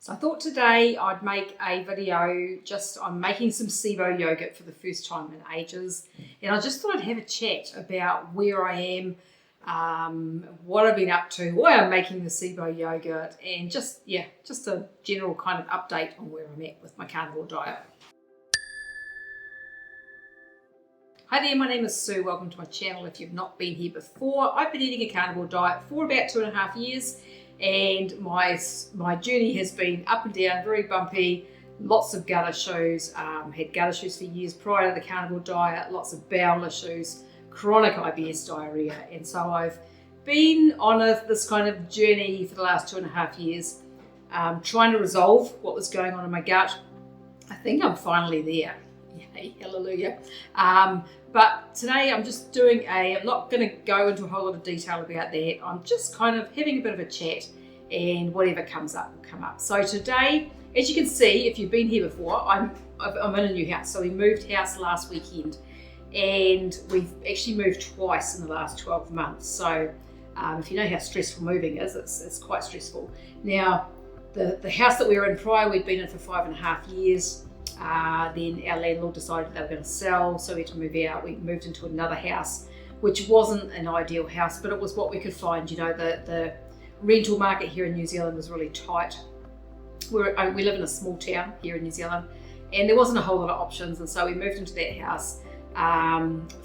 So I thought today I'd make a video I'm making some SIBO yogurt for the first time in ages. And I just thought I'd have a chat about where I am, what I've been up to, why I'm making the SIBO yogurt, and just a general kind of update on where I'm at with my carnivore diet. Hi there, my name is Sue. Welcome to my channel if you've not been here before. I've been eating a carnivore diet for about 2.5 years. And my journey has been up and down, very bumpy, lots of gut issues, had gut issues for years prior to the carnivore diet, lots of bowel issues, chronic IBS diarrhea. And so I've been on this kind of journey for the last 2.5 years, trying to resolve what was going on in my gut. I think I'm finally there. Yay, hallelujah. But today I'm just I'm not going to go into a whole lot of detail about that. I'm just kind of having a bit of a chat, and whatever comes up will come up. So today, as you can see, if you've been here before, I'm in a new house. So we moved house last weekend, and we've actually moved twice in the last 12 months. So if you know how stressful moving is, it's quite stressful. Now, the house that we were in prior, we'd been in for 5.5 years. Then our landlord decided they were going to sell, so we had to move out. We moved into another house, which wasn't an ideal house, but it was what we could find. You know, the rental market here in New Zealand was really tight. We live in a small town here in New Zealand, and there wasn't a whole lot of options, and so we moved into that house.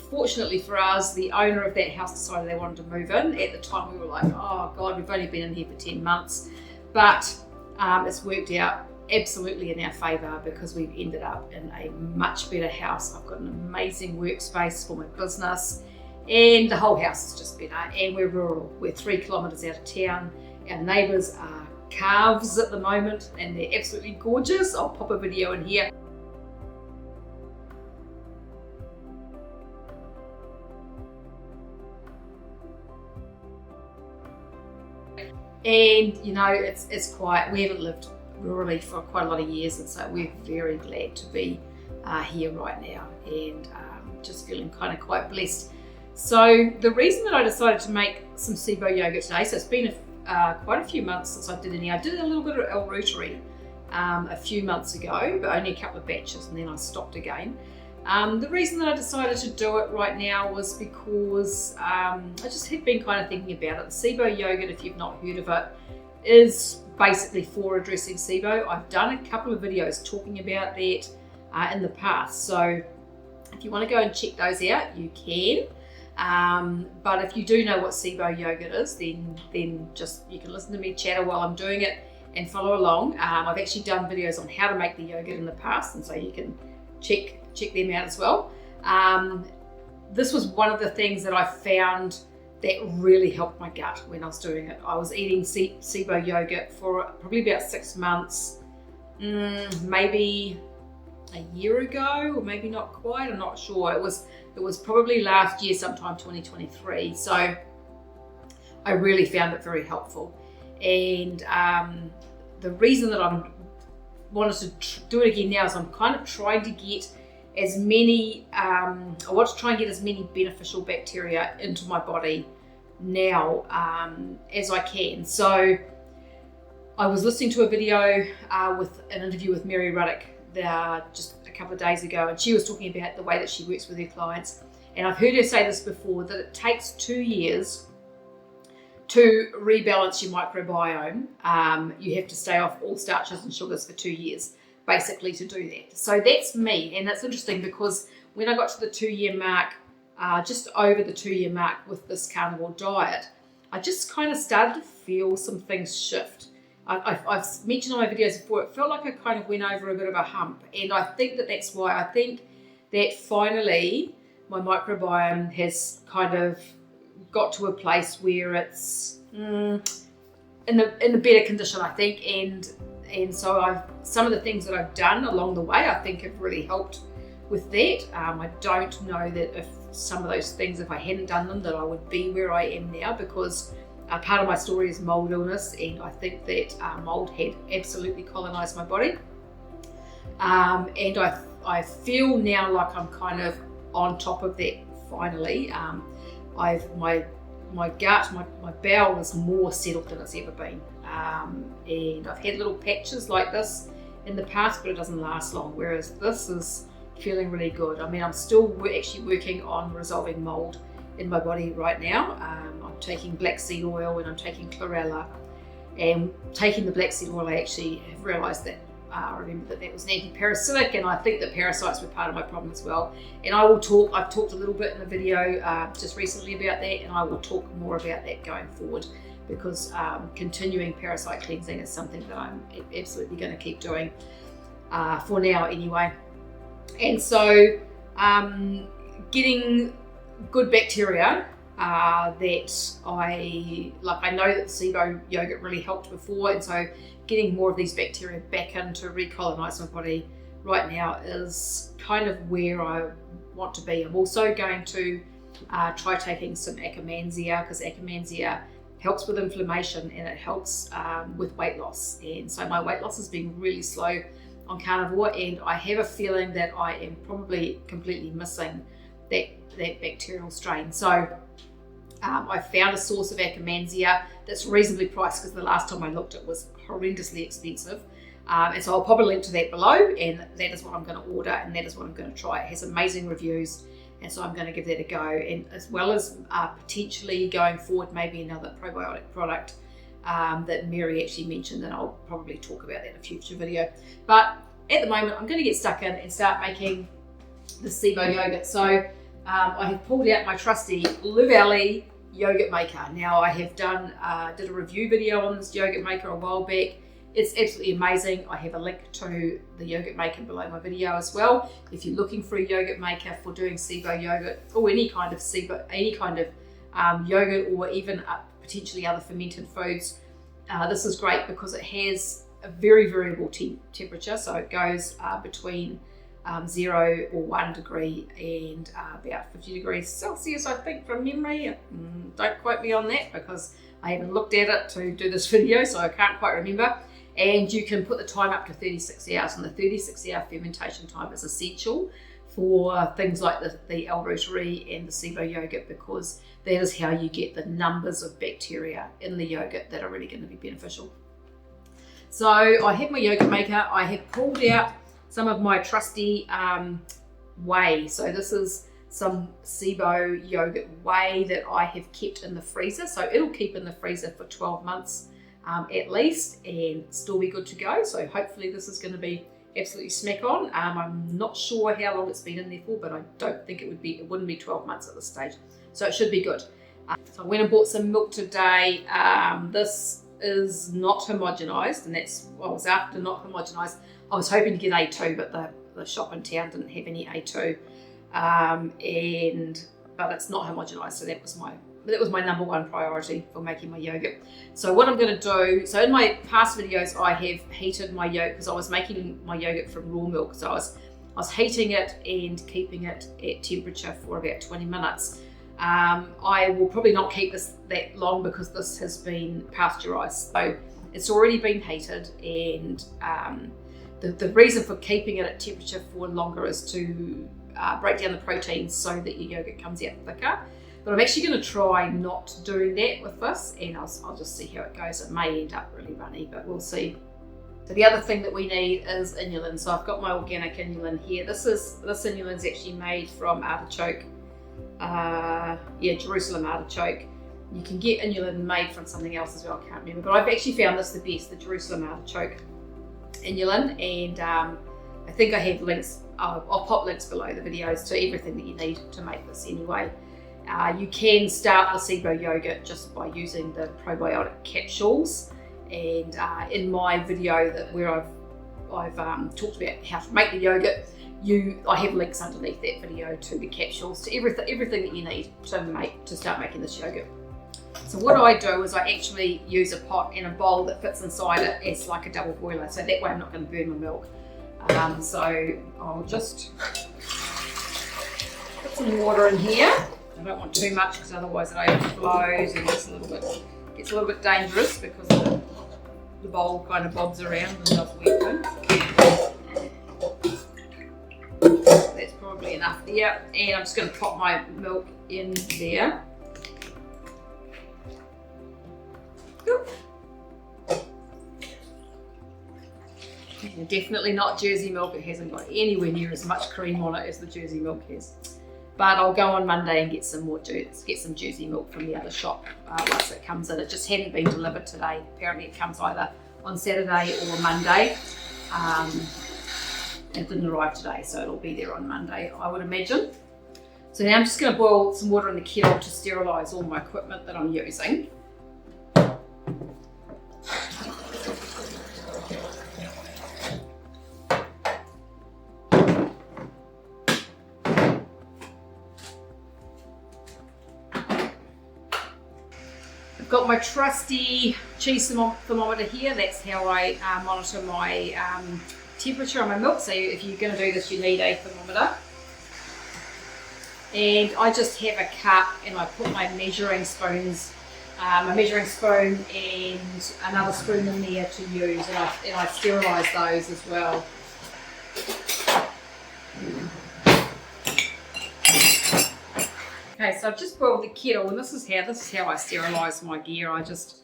Fortunately for us, the owner of that house decided they wanted to move in. At the time, we were like, oh God, we've only been in here for 10 months, but it's worked out absolutely in our favour because we've ended up in a much better house. I've got an amazing workspace for my business, and the whole house is just better. And we're rural. We're 3 kilometres out of town. Our neighbours are calves at the moment, and they're absolutely gorgeous. I'll pop a video in here. And you know, we haven't lived rurally for quite a lot of years, and so we're very glad to be here right now, and just feeling kind of quite blessed. So the reason that I decided to make some SIBO yogurt today, so it's been quite a few months since I did any. I did a little bit of El Rootery a few months ago, but only a couple of batches, and then I stopped again. The reason that I decided to do it right now was because I just had been kind of thinking about it. The SIBO yogurt, if you've not heard of it, is basically for addressing SIBO. I've done a couple of videos talking about that in the past, so if you want to go and check those out, you can. But if you do know what SIBO yogurt is, then just you can listen to me chatter while I'm doing it and follow along. I've actually done videos on how to make the yogurt in the past, and so you can check them out as well. This was one of the things that I found that really helped my gut when I was doing it. I was eating SIBO yogurt for probably about 6 months, maybe a year ago, or maybe not quite, I'm not sure. It was probably last year, sometime 2023. So I really found it very helpful. And the reason that I wanted to do it again now is I'm kind of trying to get as many, I want to try and get as many beneficial bacteria into my body now as I can. So I was listening to a video with an interview with Mary Ruddock just a couple of days ago, and she was talking about the way that she works with her clients. And I've heard her say this before, that it takes 2 years to rebalance your microbiome. You have to stay off all starches and sugars for 2 years, basically, to do that. So that's me, and that's interesting because when I got to the 2-year mark, just over the 2-year mark with this carnivore diet, I just kind of started to feel some things shift. I've mentioned on my videos before, it felt like I kind of went over a bit of a hump, and I think that's why I think that finally my microbiome has kind of got to a place where it's in a better condition, I think, and so some of the things that I've done along the way, I think, have really helped with that. I don't know that if some of those things, if I hadn't done them, that I would be where I am now, because part of my story is mold illness, and I think that mold had absolutely colonized my body. And I feel now like I'm kind of on top of that finally. My gut, my bowel is more settled than it's ever been. and I've had little patches like this in the past, but it doesn't last long, whereas this is feeling really good. I mean, I'm still actually working on resolving mold in my body right now. I'm taking black seed oil and I'm taking chlorella, and taking the black seed oil, I actually have realised that I remember that was an anti-parasitic, and I think that parasites were part of my problem as well. And I've talked a little bit in the video just recently about that, and I will talk more about that going forward, because continuing parasite cleansing is something that I'm absolutely going to keep doing for now anyway. And so getting good bacteria that I know that the SIBO yogurt really helped before, and so getting more of these bacteria back in to recolonize my body right now is kind of where I want to be. I'm also going to try taking some Akkermansia, because Akkermansia helps with inflammation and it helps with weight loss. And so my weight loss has been really slow on Carnivore, and I have a feeling that I am probably completely missing that bacterial strain. So I found a source of Akkermansia that's reasonably priced, because the last time I looked it was horrendously expensive. And so I'll probably link to that below, and that is what I'm going to order, and that is what I'm going to try. It has amazing reviews, and so I'm going to give that a go, and as well as potentially going forward maybe another probiotic product that Mary actually mentioned, and I'll probably talk about that in a future video. But at the moment I'm going to get stuck in and start making the SIBO yogurt. So I have pulled out my trusty Blue Valley yogurt maker. Now I have did a review video on this yogurt maker a while back. It's absolutely amazing. I have a link to the yogurt maker below my video as well. If you're looking for a yogurt maker for doing SIBO yogurt, or any kind of SIBO, any kind of yogurt, or even potentially other fermented foods, this is great because it has a very variable temperature. So it goes between 0 or 1 degree and about 50 degrees Celsius, I think, from memory. Don't quote me on that, because I haven't looked at it to do this video, so I can't quite remember. And you can put the time up to 36 hours, and the 36-hour fermentation time is essential for things like the L-Rootery and the SIBO yogurt, because that is how you get the numbers of bacteria in the yogurt that are really going to be beneficial. So I have my yogurt maker. I have pulled out some of my trusty whey. So this is some SIBO yogurt whey that I have kept in the freezer. So it'll keep in the freezer for 12 months at least, and still be good to go. So hopefully this is going to be absolutely smack on. I'm not sure how long it's been in there for, but I don't think it wouldn't be 12 months at this stage. So it should be good. So I went and bought some milk today. This is not homogenized, and that's what I was after, not homogenized. I was hoping to get A2, but the shop in town didn't have any A2, but it's not homogenized, so that was my number one priority for making my yogurt. So what I'm going to do, so in my past videos I have heated my yogurt, because I was making my yogurt from raw milk, so I was heating it and keeping it at temperature for about 20 minutes. I will probably not keep this that long, because this has been pasteurized, so it's already been heated, and the reason for keeping it at temperature for longer is to break down the proteins so that your yogurt comes out thicker. But I'm actually going to try not doing that with this, and I'll just see how it goes. It may end up really runny, but we'll see. So the other thing that we need is inulin. So I've got my organic inulin here. This inulin is actually made from artichoke. Jerusalem artichoke. You can get inulin made from something else as well, I can't remember. But I've actually found this the best, the Jerusalem artichoke inulin, and I think I have links. I'll pop links below the videos to everything that you need to make this anyway. You can start the SIBO yogurt just by using the probiotic capsules, and in my video where I've talked about how to make the yogurt, I have links underneath that video to the capsules, to everything that you need to start making this yogurt. So what I do is I actually use a pot and a bowl that fits inside it as like a double boiler, so that way I'm not going to burn my milk. So I'll just put some water in here. I don't want too much, because otherwise it overflows and gets a little bit dangerous, because the bowl kind of bobs around and does weird things. That's probably enough there, and I'm just going to pop my milk in there. And definitely not Jersey milk. It hasn't got anywhere near as much cream on it as the Jersey milk has. But I'll go on Monday and get some more get some Jersey milk from the other shop once it comes in. It just hadn't been delivered today. Apparently it comes either on Saturday or Monday. It didn't arrive today, so it'll be there on Monday, I would imagine. So now I'm just going to boil some water in the kettle to sterilise all my equipment that I'm using. I've got my trusty cheese thermometer here. That's how I monitor my temperature on my milk. So if you're going to do this, you need a thermometer. And I just have a cup and I put my measuring spoons, a measuring spoon and another spoon in there to use, and I sterilise those as well. Okay, so I've just boiled the kettle, and this is how I sterilise my gear. I just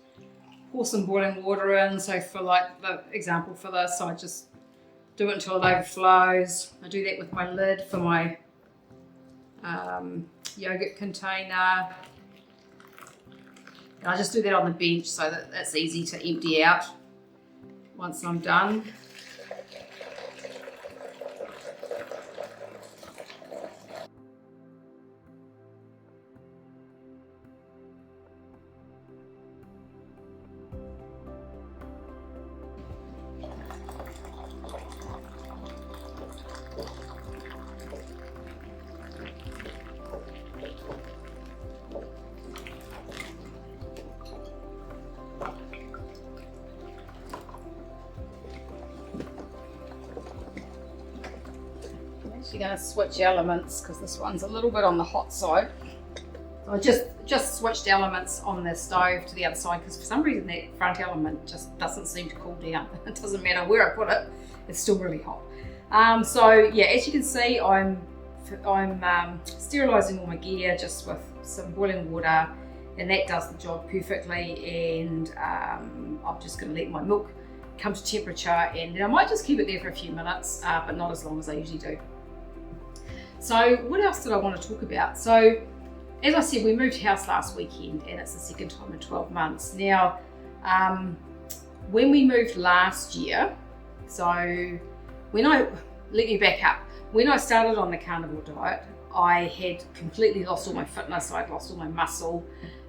pour some boiling water in. So for like the example for this, I just do it until it overflows. I do that with my lid for my yogurt container. And I just do that on the bench so that it's easy to empty out once I'm done. You're going to switch elements because this one's a little bit on the hot side. So I just switched elements on the stove to the other side because for some reason that front element just doesn't seem to cool down. It doesn't matter where I put it, it's still really hot. So yeah, as you can see, I'm sterilising all my gear just with some boiling water, and that does the job perfectly. And I'm just going to let my milk come to temperature, and then I might just keep it there for a few minutes, but not as long as I usually do. So what else did I want to talk about? So as I said, we moved house last weekend, and it's the second time in 12 months. Now, when we moved last year, let me back up. When I started on the carnivore diet, I had completely lost all my fitness. I'd lost all my muscle.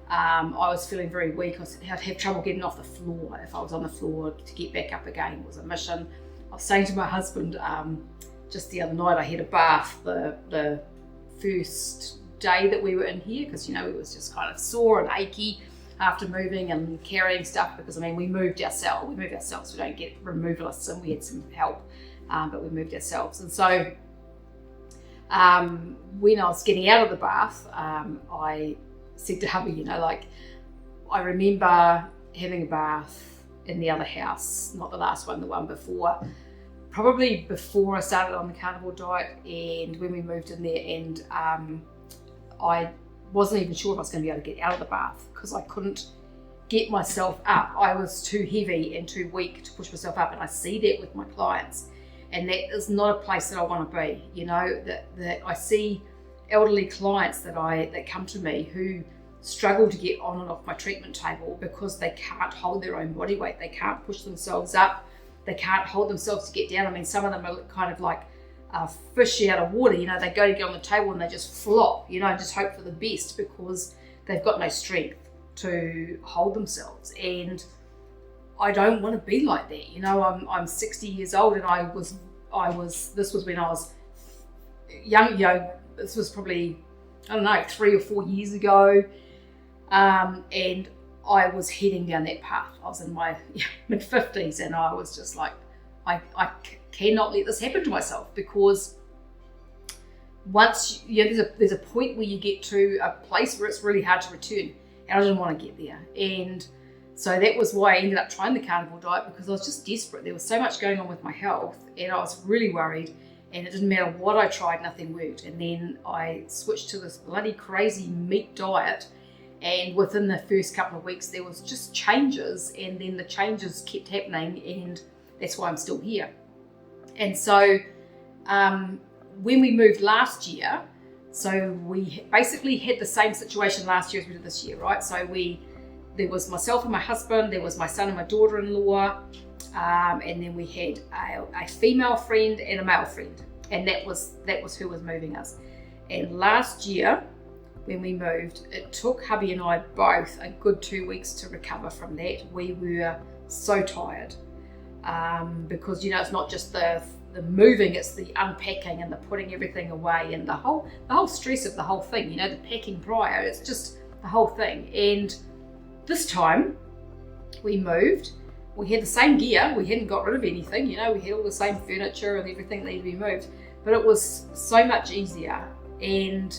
I was feeling very weak. I'd have trouble getting off the floor. If I was on the floor, to get back up again was a mission. I was saying to my husband, just the other night, I had a bath the first day that we were in here because, you know, it was just kind of sore and achy after moving and carrying stuff because, I mean, we moved ourselves. We don't get removalists, and we had some help, but we moved ourselves. And so when I was getting out of the bath, I said to hubby, you know, like, I remember having a bath in the other house, not the last one, the one before, probably before I started on the carnivore diet, and when we moved in there, and I wasn't even sure if I was going to be able to get out of the bath because I couldn't get myself up. I was too heavy and too weak to push myself up, and I see that with my clients, and that is not a place that I want to be. You know, that I see elderly clients that come to me who struggle to get on and off my treatment table because they can't hold their own body weight, they can't push themselves up, they can't hold themselves to get down. I mean, some of them are kind of like fish out of water, you know, they go to get on the table and they just flop, you know, and just hope for the best because they've got no strength to hold themselves. And I don't want to be like that, you know. I'm 60 years old, and this was when I was young, you know, this was probably, I don't know, 3 or 4 years ago, and I was heading down that path. I was in my mid-50s, and I was just like, I cannot let this happen to myself, because once, you know, there's a point where you get to a place where it's really hard to return, and I didn't want to get there. And so that was why I ended up trying the carnivore diet, because I was just desperate. There was so much going on with my health, and I was really worried, and it didn't matter what I tried, nothing worked. And then I switched to this bloody crazy meat diet, and within the first couple of weeks there was just changes, and then the changes kept happening, and that's why I'm still here. And so when we moved last year, so we basically had the same situation last year as we did this year, right? So there was myself and my husband, there was my son and my daughter-in-law, and then we had a female friend and a male friend, and that was who was moving us. And last year, when we moved, it took hubby and I both a good 2 weeks to recover from that. We were so tired because it's not just the moving, it's the unpacking and the putting everything away and the whole stress of the whole thing, the packing prior, it's just the whole thing. And this time we moved, we had the same gear, we hadn't got rid of anything, we had all the same furniture and everything that needed to be moved, but it was so much easier. And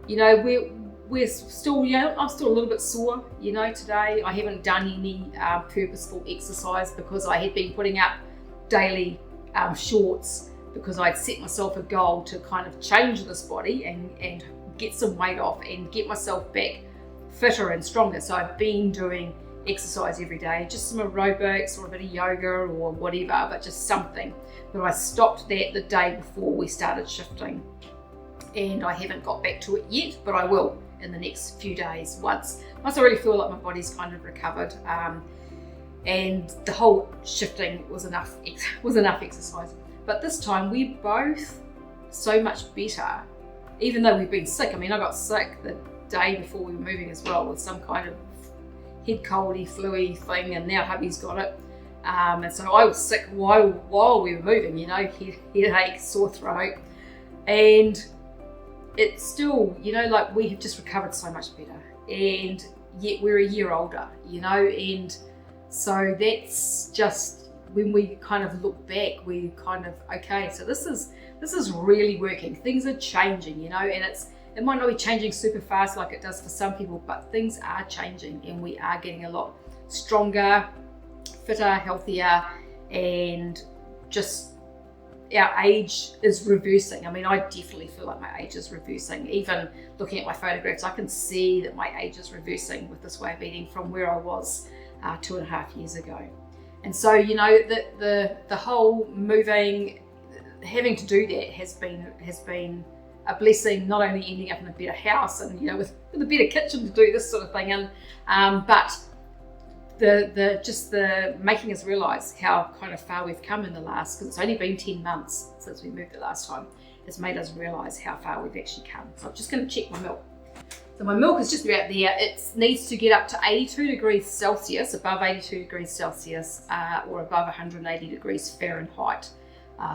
we're still, I'm still a little bit sore, today. I haven't done any purposeful exercise because I had been putting up daily shorts because I'd set myself a goal to kind of change this body and get some weight off and get myself back fitter and stronger. So I've been doing exercise every day, just some aerobics or a bit of yoga or whatever, but just something. But I stopped that the day before we started shifting, and I haven't got back to it yet, but I will in the next few days once I really feel like my body's kind of recovered. And the whole shifting was enough exercise. But this time we're both so much better, even though we've been sick. I mean, I got sick the day before we were moving as well with some kind of head coldy, flu-y thing, and now hubby's got it. And so I was sick while we were moving, headache, sore throat, and it's still, like we have just recovered so much better, and yet we're a year older, and so that's just, when we kind of look back, we kind of, okay, so this is really working. Things are changing, and it might not be changing super fast like it does for some people, but things are changing and we are getting a lot stronger, fitter, healthier, and just our age is reversing. I mean, I definitely feel like my age is reversing. Even looking at my photographs, I can see that my age is reversing with this way of eating from where I was 2.5 years ago. And so, the whole moving, having to do that has been a blessing, not only ending up in a better house and, with a better kitchen to do this sort of thing in, but the making us realise how kind of far we've come in the last, because it's only been 10 months since we moved the last time, has made us realise how far we've actually come. So I'm just going to check my milk. So my milk is just about there. It needs to get up to 82 degrees Celsius, above 82 degrees Celsius, or above 180 degrees Fahrenheit.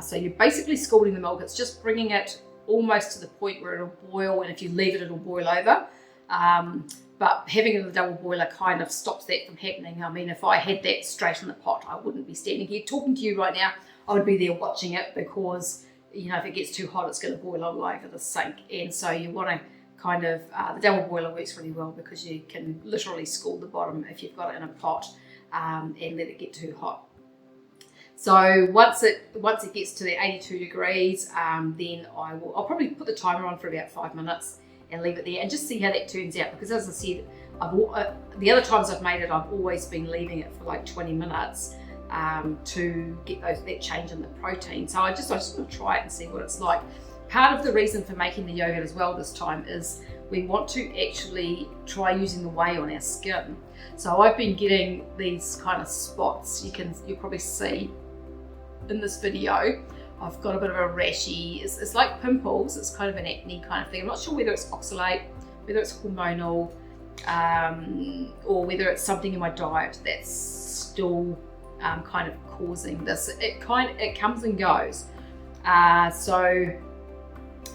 So you're basically scalding the milk. It's just bringing it almost to the point where it'll boil, and if you leave it, it'll boil over. But having it in the double boiler kind of stops that from happening. I mean, if I had that straight in the pot, I wouldn't be standing here talking to you right now. I would be there watching it, because, if it gets too hot, it's going to boil all over the sink. And so you want to kind of, the double boiler works really well because you can literally scald the bottom if you've got it in a pot, and let it get too hot. So once it gets to the 82 degrees, then I'll probably put the timer on for about 5 minutes and leave it there and just see how that turns out. Because as I said, the other times I've made it, I've always been leaving it for like 20 minutes to get that change in the protein. So I just want to try it and see what it's like. Part of the reason for making the yogurt as well this time is we want to actually try using the whey on our skin. So I've been getting these kind of spots. You'll probably see in this video. I've got a bit of a rashy, it's like pimples, it's kind of an acne kind of thing. I'm not sure whether it's oxalate, whether it's hormonal, or whether it's something in my diet that's still kind of causing this. It comes and goes.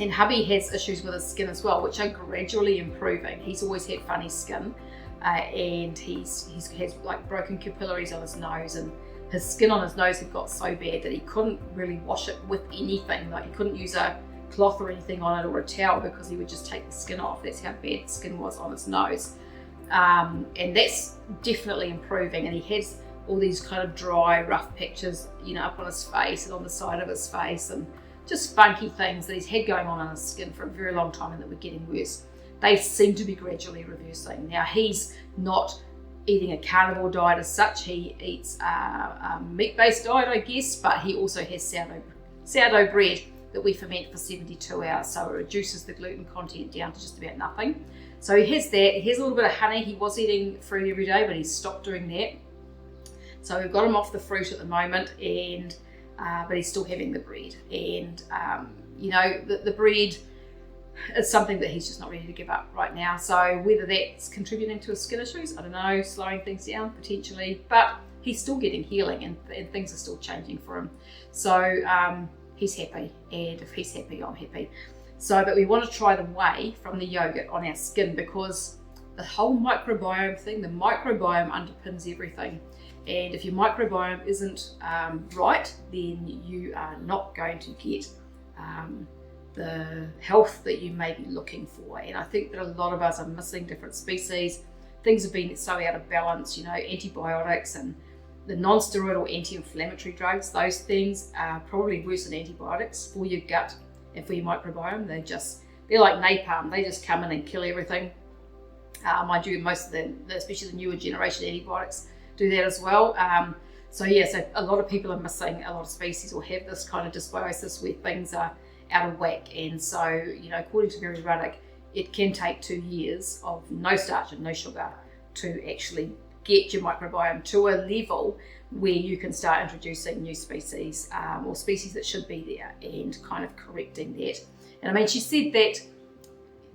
And hubby has issues with his skin as well, which are gradually improving. He's always had funny skin, and he has like broken capillaries on his nose, and his skin on his nose had got so bad that he couldn't really wash it with anything. Like, he couldn't use a cloth or anything on it, or a towel, because he would just take the skin off. That's how bad the skin was on his nose. And that's definitely improving. And he has all these kind of dry, rough patches, up on his face and on the side of his face, and just funky things that he's had going on his skin for a very long time and that were getting worse. They seem to be gradually reversing. Now, he's not eating a carnivore diet as such. He eats a meat-based diet, I guess, but he also has sourdough bread that we ferment for 72 hours, so it reduces the gluten content down to just about nothing. So he has that. He has a little bit of honey. He was eating fruit every day, but he's stopped doing that. So we've got him off the fruit at the moment, and but he's still having the bread. And you know, the bread is something that he's just not ready to give up right now. So whether that's contributing to his skin issues, I don't know, slowing things down potentially, but he's still getting healing, and things are still changing for him. So he's happy, and if he's happy, I'm happy. So, but we want to try the whey from the yogurt on our skin, because the whole microbiome thing, the microbiome underpins everything. And if your microbiome isn't right, then you are not going to get the health that you may be looking for. And I think that a lot of us are missing different species. Things have been so out of balance, you know, antibiotics and the non-steroidal anti-inflammatory drugs, those things are probably worse than antibiotics for your gut and for your microbiome. They're like napalm. They just come in and kill everything. Mind you, most of them, especially the newer generation antibiotics, do that as well. So a lot of people are missing a lot of species, or have this kind of dysbiosis where things are out of whack. And so, you know, according to Mary Ruddock, it can take 2 years of no starch and no sugar to actually get your microbiome to a level where you can start introducing new species, or species that should be there, and kind of correcting that. And I mean, she said that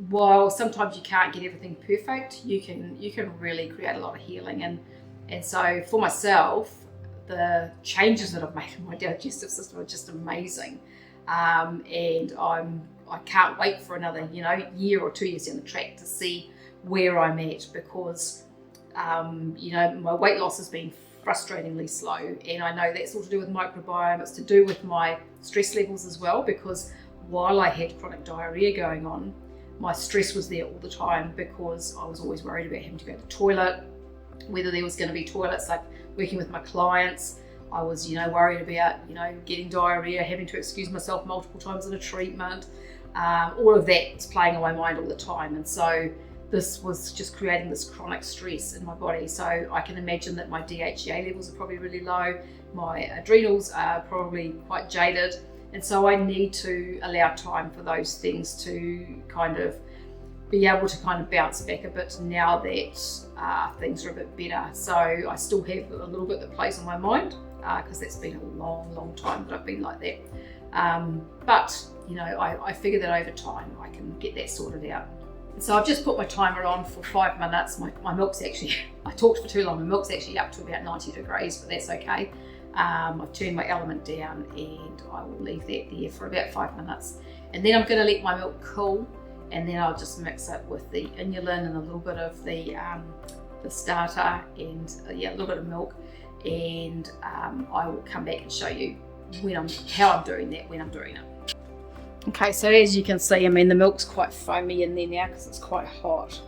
while sometimes you can't get everything perfect, you can really create a lot of healing. And so for myself, the changes that I've made in my digestive system are just amazing. And I can't wait for another, you know, year or 2 years down the track to see where I'm at, because you know, my weight loss has been frustratingly slow, and I know that's all to do with microbiome. It's to do with my stress levels as well, because while I had chronic diarrhea going on, my stress was there all the time, because I was always worried about having to go to the toilet, whether there was going to be toilets. Like working with my clients, I was, you know, worried about, you know, getting diarrhea, having to excuse myself multiple times in a treatment. All of that was playing on my mind all the time, and so this was just creating this chronic stress in my body. So I can imagine that my DHEA levels are probably really low, my adrenals are probably quite jaded, and so I need to allow time for those things to kind of be able to kind of bounce back a bit now that things are a bit better. So I still have a little bit that plays on my mind, because that's been a long time that I've been like that. But you know, I figure that over time I can get that sorted out. So I've just put my timer on for 5 minutes. My milk's actually, I talked for too long, my milk's actually up to about 90 degrees, but that's okay. I've turned my element down, and I will leave that there for about 5 minutes. And then I'm going to let my milk cool, and then I'll just mix it with the inulin and a little bit of the starter, and a little bit of milk. And I will come back and show you how I'm doing that when I'm doing it. Okay, so as you can see, I mean, the milk's quite foamy in there now because it's quite hot.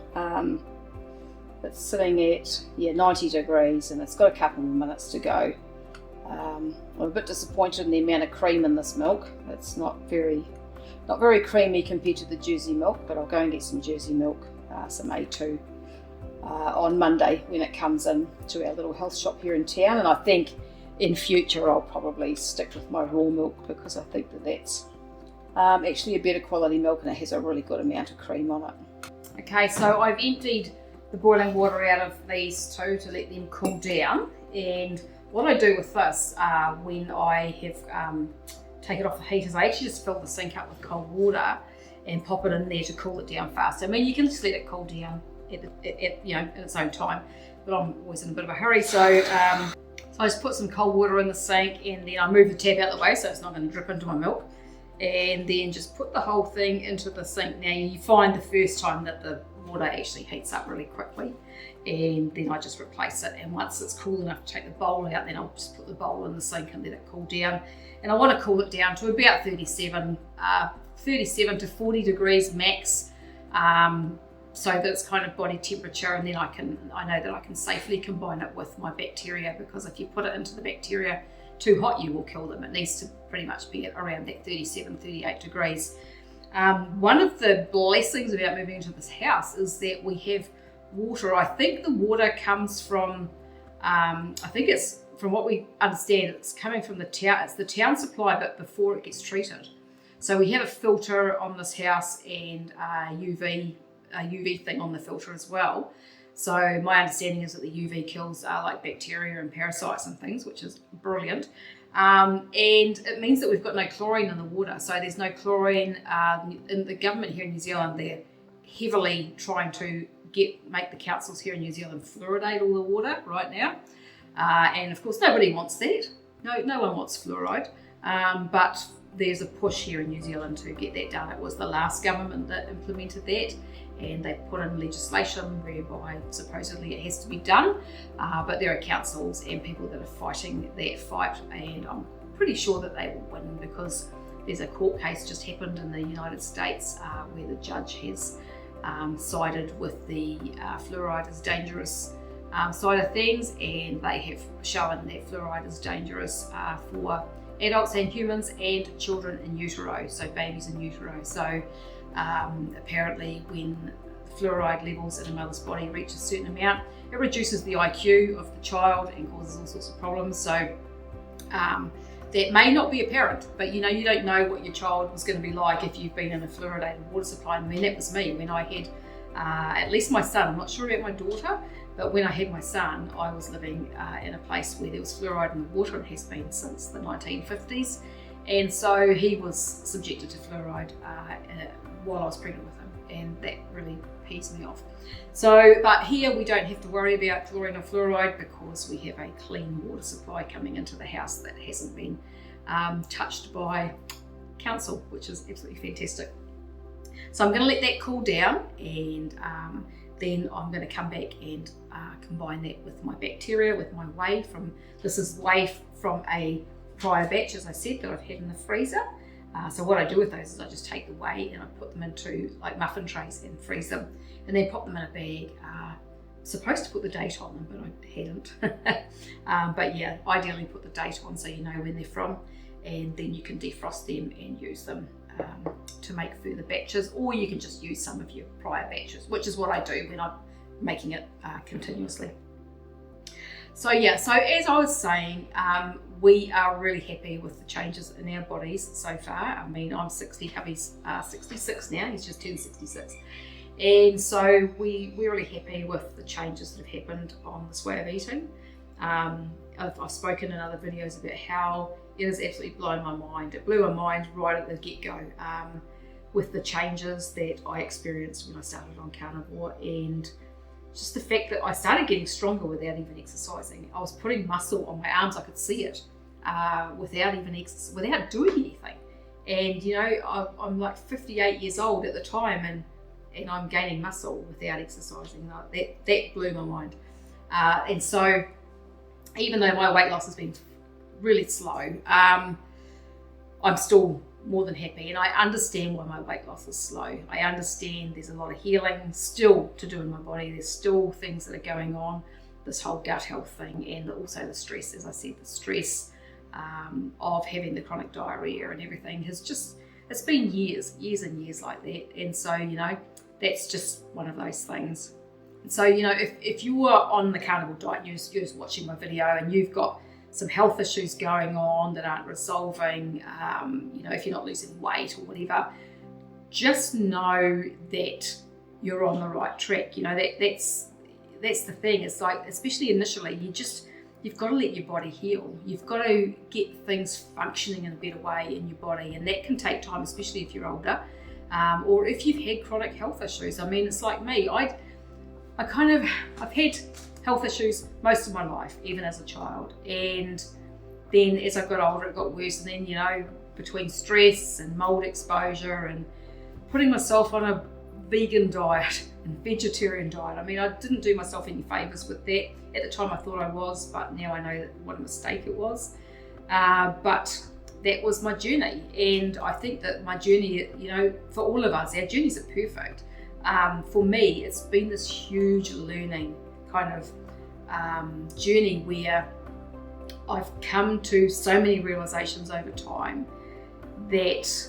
It's sitting at 90 degrees, and it's got a couple more minutes to go. I'm a bit disappointed in the amount of cream in this milk. It's not very creamy compared to the Jersey milk, but I'll go and get some Jersey milk, some A2, on Monday when it comes in to our little health shop here in town. And I think in future I'll probably stick with my raw milk, because I think that that's actually a better quality milk, and it has a really good amount of cream on it. Okay, so I've emptied the boiling water out of these two to let them cool down. And what I do with this when I have take it off the heat is I actually just fill the sink up with cold water and pop it in there to cool it down fast. I mean, you can just let it cool down at you know, in its own time, but I'm always in a bit of a hurry. So I just put some cold water in the sink, and then I move the tap out of the way so it's not going to drip into my milk. And then just put the whole thing into the sink. Now you find the first time that the water actually heats up really quickly, and then I just replace it. And once it's cool enough to take the bowl out, then I'll just put the bowl in the sink and let it cool down. And I want to cool it down to about 37 to 40 degrees max, so that it's kind of body temperature. And then I know that I can safely combine it with my bacteria, because if you put it into the bacteria too hot, you will kill them. It needs to pretty much be at around that 37, 38 degrees. One of the blessings about moving into this house is that we have water. I think the water comes from, I think it's, from what we understand, it's coming from the town. It's the town supply, but before it gets treated. So we have a filter on this house and a UV thing on the filter as well. So my understanding is that the UV kills like bacteria and parasites and things, which is brilliant. And it means that we've got no chlorine in the water. So there's no chlorine. In the government here in New Zealand, they're heavily trying to make the councils here in New Zealand fluoridate all the water right now. And of course, nobody wants that. No one wants fluoride. But there's a push here in New Zealand to get that done. It was the last government that implemented that, and they put in legislation whereby supposedly it has to be done. But there are councils and people that are fighting that fight, and I'm pretty sure that they will win, because there's a court case just happened in the United States where the judge has sided with the fluoride is dangerous side of things, and they have shown that fluoride is dangerous for adults and humans and children in utero, so babies in utero. So apparently when fluoride levels in a mother's body reach a certain amount, it reduces the IQ of the child and causes all sorts of problems. So that may not be apparent, but you don't know what your child was going to be like if you've been in a fluoridated water supply. I mean, that was me when I had at least my son. I'm not sure about my daughter, but when I had my son, I was living in a place where there was fluoride in the water, and has been since the 1950s. And so he was subjected to fluoride while I was pregnant with him, and that really pees me off. So, but here we don't have to worry about chlorine or fluoride, because we have a clean water supply coming into the house that hasn't been touched by council, which is absolutely fantastic. So I'm going to let that cool down, and then I'm going to come back and combine that with my bacteria, with my whey this is whey from a prior batch, as I said, that I've had in the freezer. So what I do with those is I just take the whey and I put them into like muffin trays and freeze them, and then pop them in a bag. Supposed to put the date on them, but I hadn't. But yeah, ideally put the date on so you know when they're from, and then you can defrost them and use them to make further batches, or you can just use some of your prior batches, which is what I do when I'm making it continuously. So yeah, so as I was saying, we are really happy with the changes in our bodies so far. I mean, I'm 60, hubby's 66 now, he's just turned 66. And so we're really happy with the changes that have happened on this way of eating. I've spoken in other videos about how it has absolutely blown my mind. It blew my mind right at the get-go with the changes that I experienced when I started on Carnivore, and just the fact that I started getting stronger without even exercising. I was putting muscle on my arms, I could see it without doing anything. And I'm like 58 years old at the time, and I'm gaining muscle without exercising. That blew my mind. And so even though my weight loss has been really slow, I'm still more than happy, and I understand why my weight loss is slow. I understand there's a lot of healing still to do in my body. There's still things that are going on, this whole gut health thing, and also the stress, as I said, the stress of having the chronic diarrhea and everything it's been years and years like that. And so, that's just one of those things. And so, if you are on the carnivore diet, you're just watching my video and you've got some health issues going on that aren't resolving, if you're not losing weight or whatever, just know that you're on the right track. That's the thing. It's like, especially initially, you've got to let your body heal. You've got to get things functioning in a better way in your body, and that can take time, especially if you're older, or if you've had chronic health issues. I mean, it's like me. I've had health issues most of my life, even as a child, and then as I got older it got worse, and then between stress and mold exposure and putting myself on a vegan diet and vegetarian diet, I mean, I didn't do myself any favors with that. At the time I thought I was, but now I know what a mistake it was. But that was my journey, and I think that my journey, for all of us, our journeys are perfect. For me, it's been this huge learning kind of journey where I've come to so many realizations over time that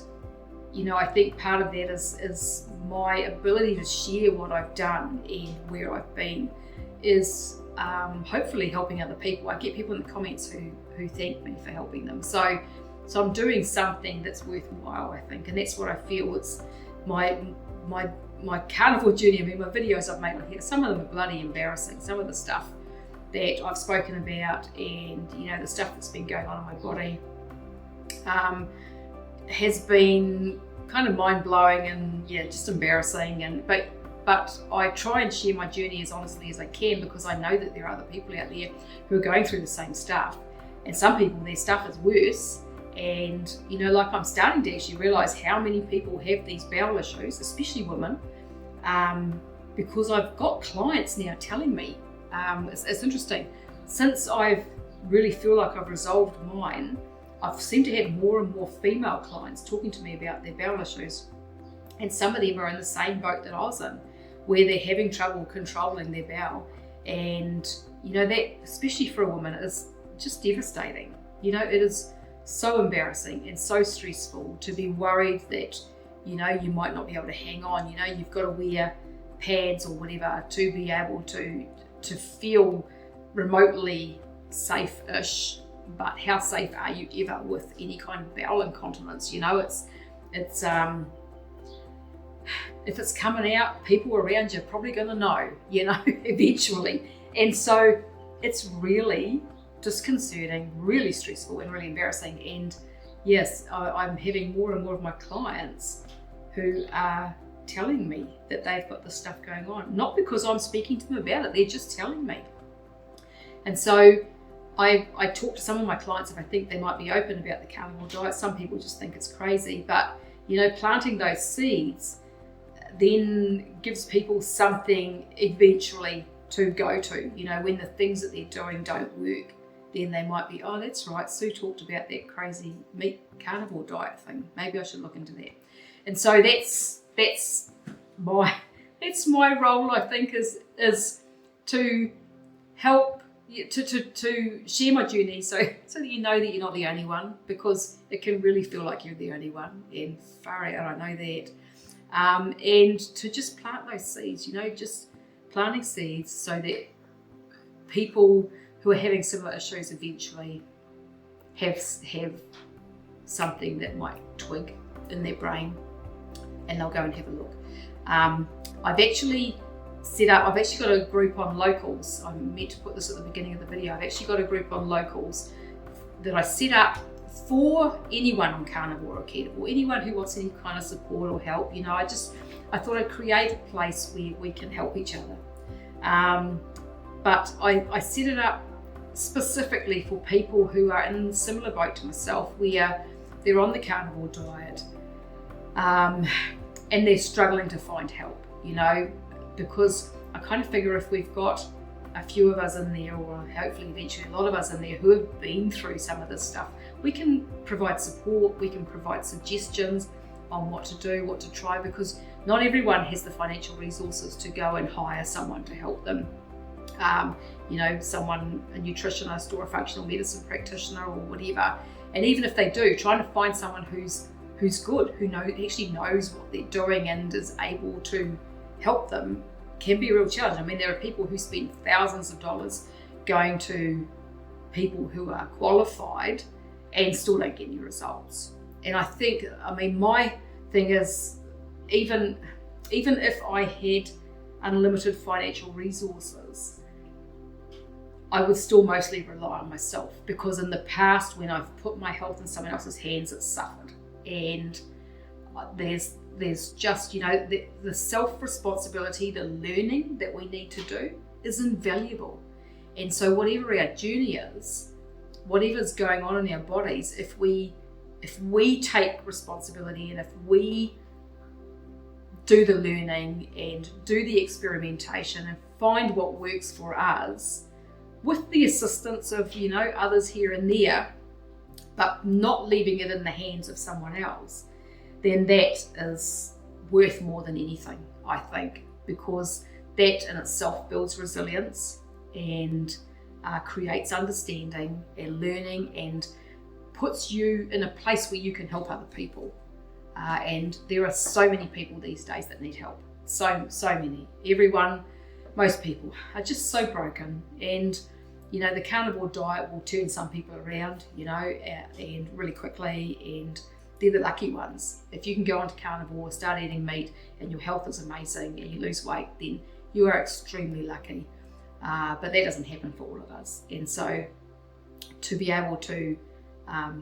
I think part of that is my ability to share what I've done and where I've been is hopefully helping other people. I get people in the comments who thank me for helping them. So I'm doing something that's worthwhile, I think, and that's what I feel. It's my carnivore journey. I mean, my videos I've made on here, some of them are bloody embarrassing. Some of the stuff that I've spoken about and the stuff that's been going on in my body has been kind of mind-blowing and just embarrassing, but I try and share my journey as honestly as I can, because I know that there are other people out there who are going through the same stuff, and some people their stuff is worse. And like, I'm starting to actually realize how many people have these bowel issues, especially women, because I've got clients now telling me, it's interesting, since I've really feel like I've resolved mine, I've seemed to have more and more female clients talking to me about their bowel issues. And some of them are in the same boat that I was in, where they're having trouble controlling their bowel. And, that, especially for a woman, is just devastating. It is so embarrassing and so stressful to be worried that, you might not be able to hang on. You've got to wear pads or whatever to be able to feel remotely safe-ish. But how safe are you ever with any kind of bowel incontinence? It's if it's coming out, people around you are probably going to know, eventually. And so it's really disconcerting, really stressful, and really embarrassing. And yes, I'm having more and more of my clients who are telling me that they've got this stuff going on, not because I'm speaking to them about it, they're just telling me. And so I talk to some of my clients if I think they might be open about the carnivore diet. Some people just think it's crazy, but planting those seeds then gives people something eventually to go to. When the things that they're doing don't work, then they might be, oh, that's right, Sue talked about that crazy meat carnivore diet thing. Maybe I should look into that. And so that's my role, I think, is to help. To share my journey so that you know that you're not the only one, because it can really feel like you're the only one, and far out, I know that. And to just plant those seeds, just planting seeds so that people who are having similar issues eventually have something that might twig in their brain, and they'll go and have a look. I've actually got a group on locals. I meant to put this at the beginning of the video. I've actually got a group on locals that I set up for anyone on carnivore or keto, or anyone who wants any kind of support or help. I thought I'd create a place where we can help each other. But I set it up specifically for people who are in a similar boat to myself, where they're on the carnivore diet, and they're struggling to find help, because I kind of figure if we've got a few of us in there, or hopefully eventually a lot of us in there who have been through some of this stuff, we can provide support, we can provide suggestions on what to do, what to try, because not everyone has the financial resources to go and hire someone to help them. Someone, a nutritionist or a functional medicine practitioner or whatever. And even if they do, trying to find someone who's good, who actually knows what they're doing and is able to help them, can be a real challenge. I mean, there are people who spend thousands of dollars going to people who are qualified and still don't get any results. And I think, my thing is, even if I had unlimited financial resources, I would still mostly rely on myself, because in the past, when I've put my health in someone else's hands, it's suffered. And there's just, the self-responsibility, the learning that we need to do is invaluable. And so whatever our journey is, whatever's going on in our bodies, if we take responsibility, and if we do the learning and do the experimentation and find what works for us, with the assistance of, others here and there, but not leaving it in the hands of someone else, then that is worth more than anything, I think, because that in itself builds resilience and creates understanding and learning, and puts you in a place where you can help other people. And there are so many people these days that need help. So many. Most people are just so broken. And, the carnivore diet will turn some people around, and really quickly. And they're the lucky ones. If you can go onto carnivore, start eating meat, and your health is amazing and you lose weight, then you are extremely lucky. But that doesn't happen for all of us. And so to be able to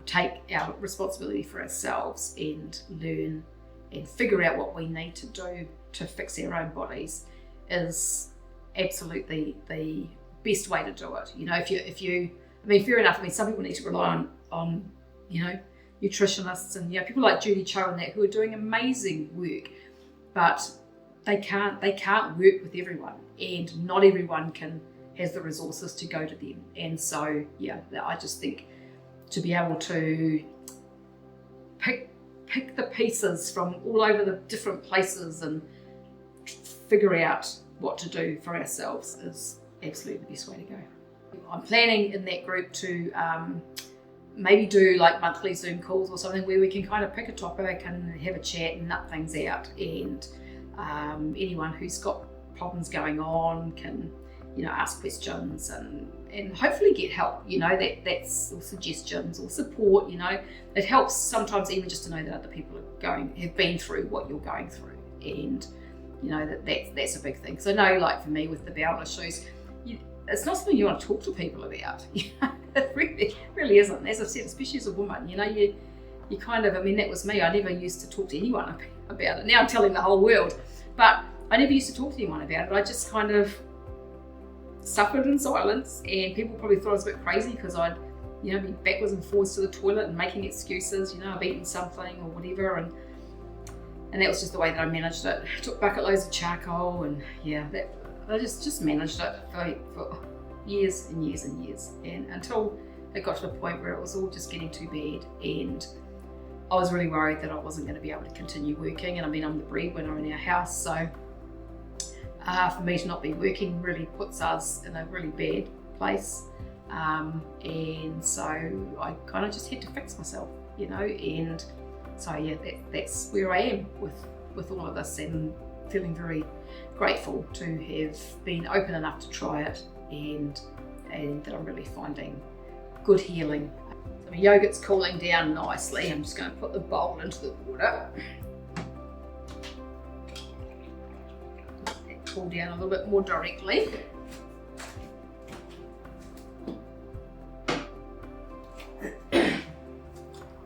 take our responsibility for ourselves and learn and figure out what we need to do to fix our own bodies is absolutely the best way to do it. Fair enough. Some people need to rely on nutritionists and people like Judy Cho and that who are doing amazing work, but they can't work with everyone, and not everyone has the resources to go to them. And so I just think to be able to pick the pieces from all over the different places and figure out what to do for ourselves is absolutely the best way to go. I'm planning in that group to maybe do like monthly Zoom calls or something where we can kind of pick a topic and have a chat and nut things out, and anyone who's got problems going on can ask questions and hopefully get help, that's or suggestions or support. It helps sometimes even just to know that other people have been through what you're going through, and that's a big thing. So I know, like for me with the bowel issues, it's not something you want to talk to people about. It really isn't. As I said, especially as a woman, you kind of, that was me. I never used to talk to anyone about it. Now I'm telling the whole world, but I never used to talk to anyone about it. I just kind of suffered in silence, and people probably thought I was a bit crazy because I'd be backwards and forwards to the toilet and making excuses. I've eaten something or whatever, and that was just the way that I managed it. I took bucket loads of charcoal, and I just managed it for years and years and years, and until it got to the point where it was all just getting too bad, and I was really worried that I wasn't going to be able to continue working. And I'm the breadwinner in our house, so for me to not be working really puts us in a really bad place, and so I kind of just had to fix myself, and so that's where I am with all of this, and feeling very grateful to have been open enough to try it, and that I'm really finding good healing. So my yogurt's cooling down nicely. I'm just going to put the bowl into the water. Let it cool down a little bit more directly.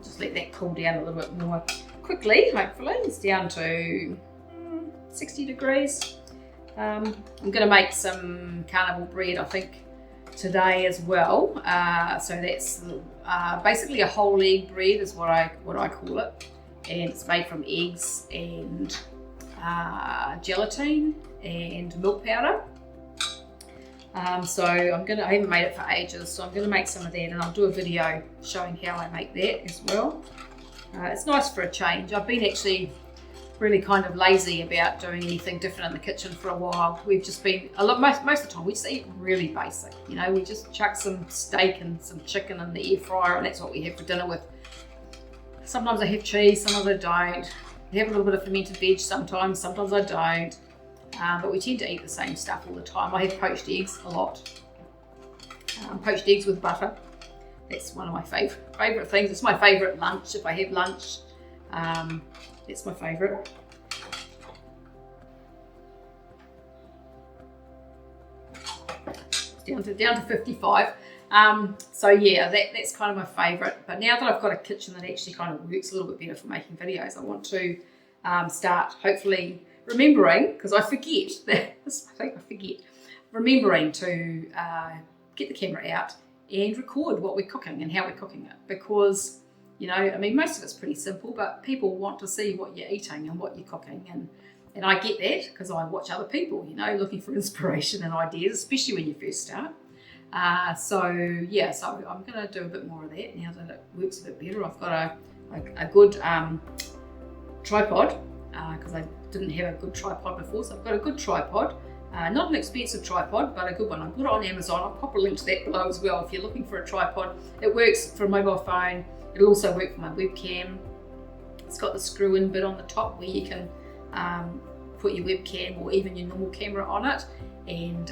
Just let that cool down a little bit more quickly, hopefully. It's down to 60 degrees. I'm going to make some carnivore bread, I think, today as well. So that's basically a whole egg bread is what I call it, and it's made from eggs and gelatin and milk powder. So I haven't made it for ages, so I'm going to make some of that, and I'll do a video showing how I make that as well. It's nice for a change. I've been actually really kind of lazy about doing anything different in the kitchen for a while. We've just been most of the time we just eat really basic. We just chuck some steak and some chicken in the air fryer, and that's what we have for dinner with. Sometimes I have cheese, sometimes I don't. I have a little bit of fermented veg sometimes I don't. But we tend to eat the same stuff all the time. I have poached eggs a lot. Poached eggs with butter. That's one of my favourite things. It's my favourite lunch if I have lunch. It's my favourite. It's down to 55. So that's kind of my favourite. But now that I've got a kitchen that actually kind of works a little bit better for making videos, I want to start hopefully remembering, because I forget remembering to get the camera out and record what we're cooking and how we're cooking it, because most of it's pretty simple, but people want to see what you're eating and what you're cooking, and I get that because I watch other people, looking for inspiration and ideas, especially when you first start. So I'm going to do a bit more of that now that it works a bit better. I've got a good tripod, because I didn't have a good tripod before, so I've got a good tripod. Not an expensive tripod, but a good one. I got it on Amazon. I'll pop a link to that below as well if you're looking for a tripod. It works for a mobile phone. It'll also work for my webcam. It's got the screw-in bit on the top where you can put your webcam or even your normal camera on it. And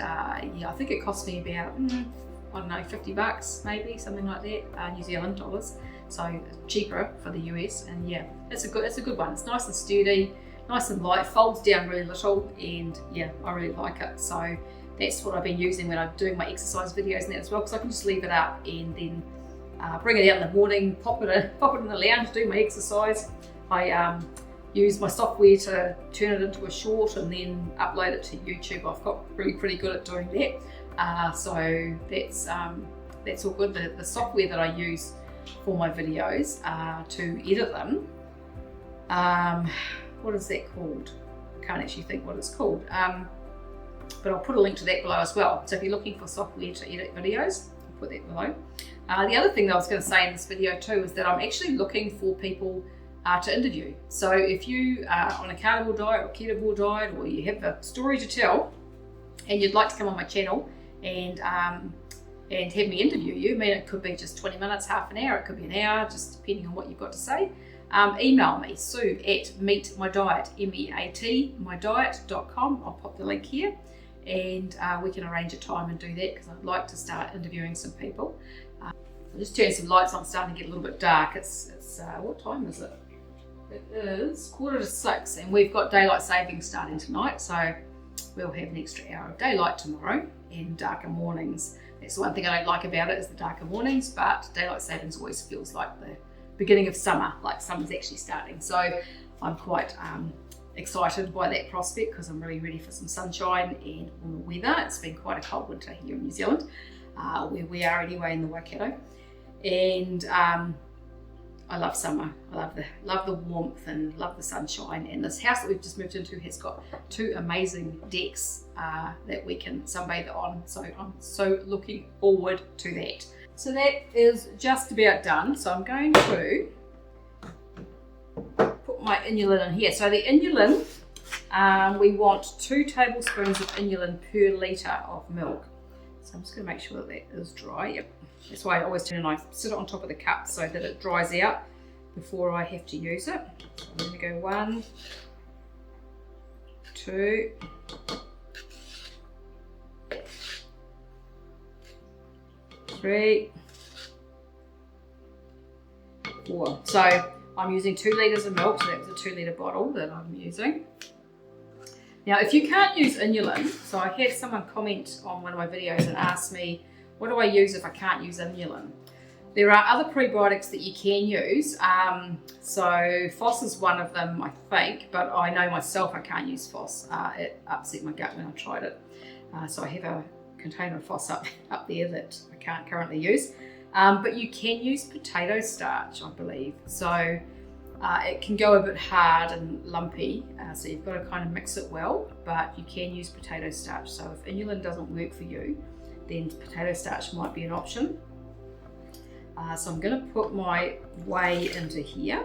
yeah, I think it cost me about, I don't know, $50 maybe, something like that, New Zealand dollars. So cheaper for the US. And yeah, it's a good one. It's nice and sturdy, nice and light, folds down really little, and yeah, I really like it. So that's what I've been using when I'm doing my exercise videos and that as well, because I can just leave it up and then bring it out in the morning, pop it in the lounge, do my exercise. I use my software to turn it into a short and then upload it to YouTube. I've got really pretty good at doing that. So that's all good. The software that I use for my videos to edit them, what is that called? I can't actually think what it's called. But I'll put a link to that below as well. So if you're looking for software to edit videos, I'll put that below. The other thing that I was going to say in this video too is that I'm actually looking for people to interview. So if you are on a carnivore diet or ketovore diet, or you have a story to tell and you'd like to come on my channel and have me interview you, I mean, it could be just 20 minutes, half an hour, it could be an hour, just depending on what you've got to say. Email me, sue@meetmydiet, MEAT, mydiet.com. I'll pop the link here, and we can arrange a time and do that, because I'd like to start interviewing some people. I'll just turn some lights on. It's starting to get a little bit dark. It's what time is it? It is 5:45, and we've got daylight savings starting tonight, so we'll have an extra hour of daylight tomorrow and darker mornings. That's the one thing I don't like about it, is the darker mornings, but daylight savings always feels like the beginning of summer, like summer's actually starting. So I'm quite excited by that prospect, because I'm really ready for some sunshine and warmer weather. It's been quite a cold winter here in New Zealand, where we are anyway, in the Waikato. And I love summer. I love the warmth and love the sunshine. And this house that we've just moved into has got 2 amazing decks that we can sunbathe on. So I'm so looking forward to that. So that is just about done. So I'm going to put my inulin in here. So the inulin, we want 2 tablespoons of inulin per litre of milk. So I'm just going to make sure that that is dry. Yep. That's why I always turn and I sit it on top of the cup so that it dries out before I have to use it. So I'm going to go 1, 2, 3, 4. So I'm using 2 litres of milk, so that was a 2 litre bottle that I'm using. Now, if you can't use inulin, so I had someone comment on one of my videos and ask me, what do I use if I can't use inulin? There are other prebiotics that you can use. So FOS is one of them, I think, but I know myself I can't use FOS. It upset my gut when I tried it. So I have a container of FOS up there that I can't currently use. But you can use potato starch, I believe. So it can go a bit hard and lumpy, so you've got to kind of mix it well, but you can use potato starch. So if inulin doesn't work for you, then potato starch might be an option. So I'm going to put my whey into here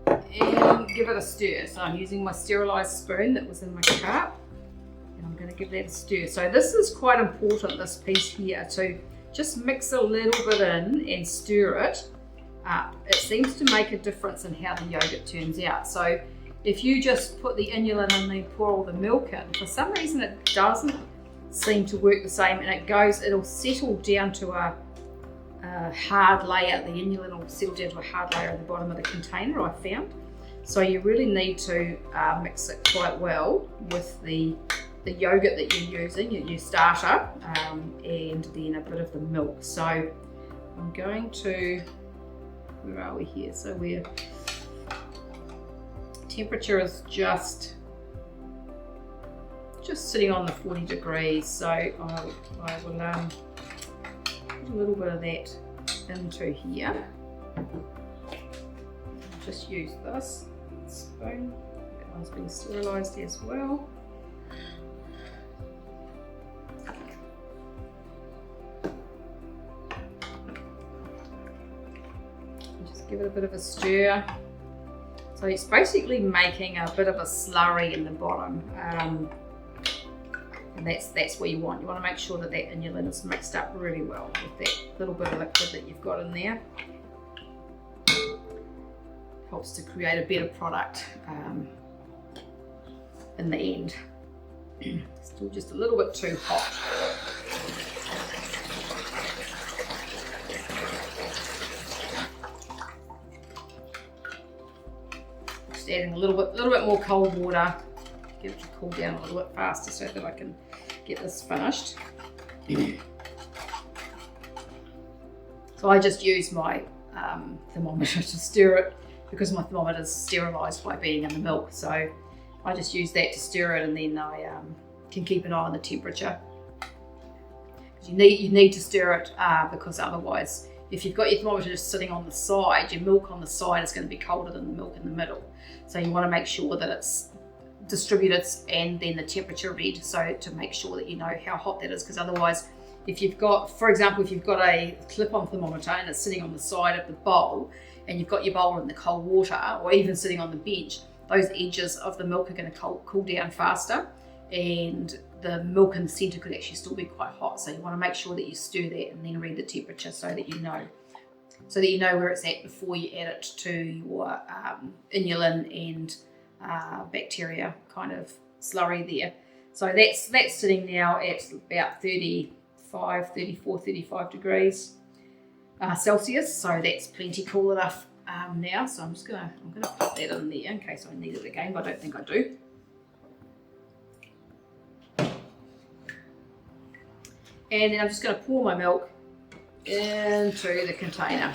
and give it a stir. So I'm using my sterilised spoon that was in my cup, and I'm going to give that a stir. So this is quite important, this piece here, to just mix a little bit in and stir it up. It seems to make a difference in how the yogurt turns out. So if you just put the inulin and then pour all the milk in, for some reason it doesn't seem to work the same, and it'll settle down to a hard layer. The inulin will settle down to a hard layer at the bottom of the container, I found. So you really need to mix it quite well with the yogurt that you're using, your starter, and then a bit of the milk. So I'm going to, where are we here? So temperature is just sitting on the 40 degrees. So I will put a little bit of that into here. Just use this spoon. That one's been sterilised as well. Just give it a bit of a stir. So it's basically making a bit of a slurry in the bottom. And that's where you want to make sure that that inulin is mixed up really well with that little bit of liquid that you've got in there. helps to create a better product in the end. Still just a little bit too hot. Just adding a little bit more cold water, get it to cool down a little bit faster so that I can get this finished. So I just use my thermometer to stir it because my thermometer is sterilised by being in the milk. So I just use that to stir it, and then I can keep an eye on the temperature. You need to stir it because otherwise, if you've got your thermometer just sitting on the side, your milk on the side is going to be colder than the milk in the middle. So you want to make sure that it's distributed and then the temperature read, so to make sure that you know how hot that is, because otherwise, if you've got, for example, if you've got a clip-on thermometer and it's sitting on the side of the bowl and you've got your bowl in the cold water or even sitting on the bench, those edges of the milk are going to cool down faster, and the milk in the centre could actually still be quite hot. So you want to make sure that you stir that and then read the temperature so that you know where it's at before you add it to your inulin and bacteria kind of slurry there. So that's sitting now at about 34, 35 degrees Celsius. So that's plenty cool enough now. So I'm gonna put that in there in case I need it again, but I don't think I do. And then I'm just going to pour my milk into the container.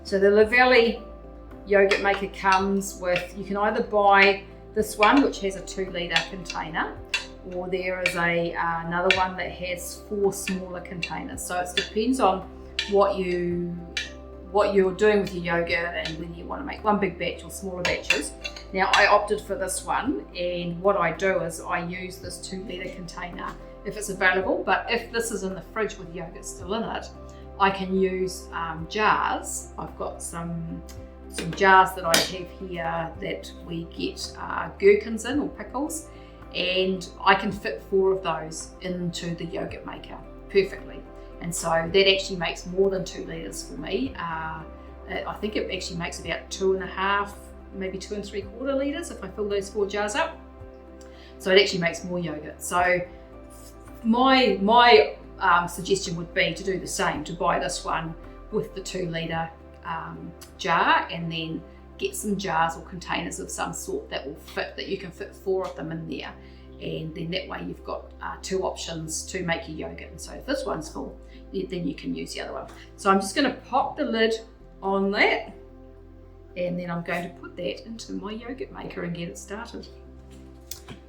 So the Lavelli yogurt maker comes with, you can either buy this one which has a 2 litre container, or there is another one that has 4 smaller containers. So it depends on what you're doing with your yogurt and whether you want to make one big batch or smaller batches. Now I opted for this one, and what I do is I use this 2 litre container if it's available, but if this is in the fridge with yogurt still in it, I can use jars. I've got some jars that I have here that we get gherkins in, or pickles, and I can fit 4 of those into the yogurt maker perfectly. And so that actually makes more than 2 litres for me. I think it actually makes about 2.5, maybe 2 3/4 litres if I fill those 4 jars up. So it actually makes more yogurt. So my suggestion would be to do the same, to buy this one with the 2 litre jar, and then get some jars or containers of some sort that will fit, that you can fit 4 of them in there. And then that way you've got 2 options to make your yogurt. And so if this one's full, then you can use the other one. So I'm just going to pop the lid on that, and then I'm going to put that into my yogurt maker and get it started.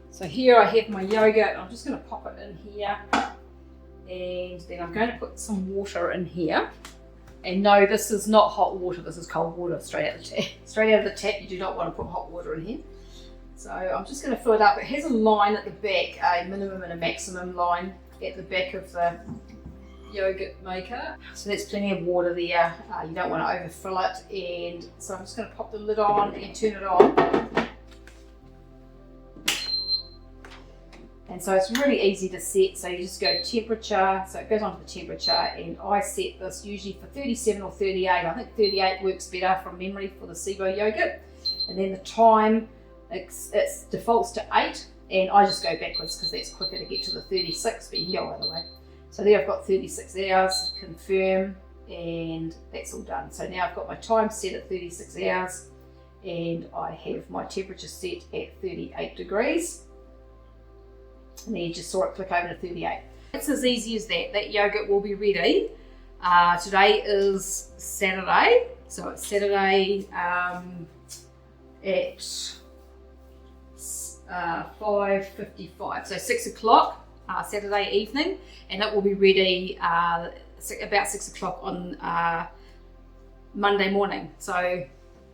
So here I have my yogurt. I'm just going to pop it in here, and then I'm going to put some water in here. And no, this is not hot water, this is cold water straight out of the tap. Straight out of the tap, you do not want to put hot water in here. So I'm just going to fill it up. It has a line at the back, a minimum and a maximum line at the back of the yogurt maker. So that's plenty of water there. You don't want to overfill it. And so I'm just going to pop the lid on and turn it on. And so it's really easy to set. So you just go temperature. So it goes on to the temperature, and I set this usually for 37 or 38. I think 38 works better from memory for the SIBO yogurt. And then the time, it defaults to 8, and I just go backwards because that's quicker to get to the 36, but you can go either way. So there I've got 36 hours, confirm, and that's all done. So now I've got my time set at 36 hours, and I have my temperature set at 38 degrees. And then you just saw it click over to 38. It's as easy as that. That yogurt will be ready. Today is Saturday, so it's Saturday at 5:55, so 6 o'clock Saturday evening, and it will be ready about 6 o'clock on Monday morning. So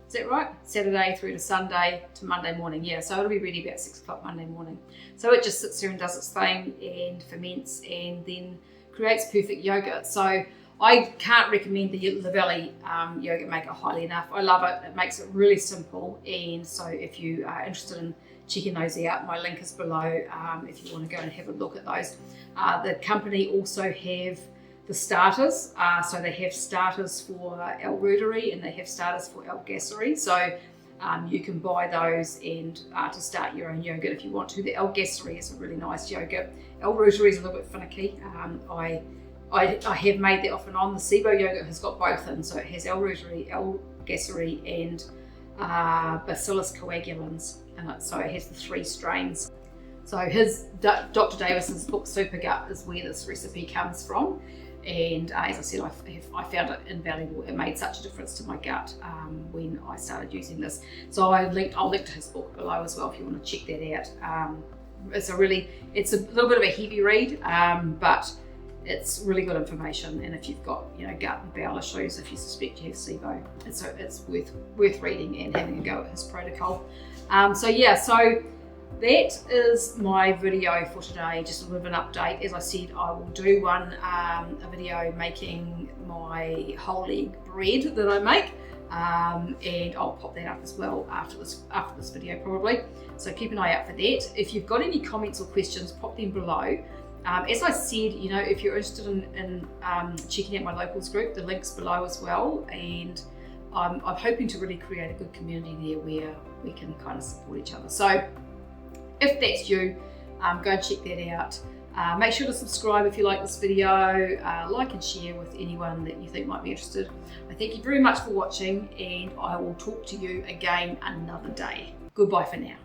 is that right? Saturday through to Sunday to Monday morning, yeah. So it'll be ready about 6 o'clock Monday morning. So it just sits there and does its thing and ferments, and then creates perfect yogurt. So I can't recommend the Lavelli yogurt maker highly enough. I love it. It makes it really simple, and so if you are interested in checking those out. My link is below if you want to go and have a look at those. The company also have the starters, so they have starters for L-Reuteri and they have starters for L-Gasseri. So you can buy those and to start your own yogurt if you want to. The L-Gasseri is a really nice yogurt. L-Reuteri is a little bit finicky. I have made that off and on. The SIBO yogurt has got both in, so it has L-Reuteri, L-Gasseri and Bacillus coagulans in it. So it has the 3 strains. So Dr. Davis's book Super Gut is where this recipe comes from. And as I said, I found it invaluable. It made such a difference to my gut when I started using this. So I'll link to his book below as well if you want to check that out. It's a little bit of a heavy read, but it's really good information. And if you've got gut and bowel issues, if you suspect you have SIBO, it's worth reading and having a go at his protocol. So that is my video for today, just a little bit of an update. As I said, I will do a video making my whole egg bread that I make, and I'll pop that up as well after this video probably. So keep an eye out for that. If you've got any comments or questions, pop them below. As I said, if you're interested in checking out my locals group, the link's below as well, and I'm hoping to really create a good community there where we can kind of support each other. So if that's you, go and check that out. Make sure to subscribe if you like this video, like and share with anyone that you think might be interested. I thank you very much for watching, and I will talk to you again another day. Goodbye for now.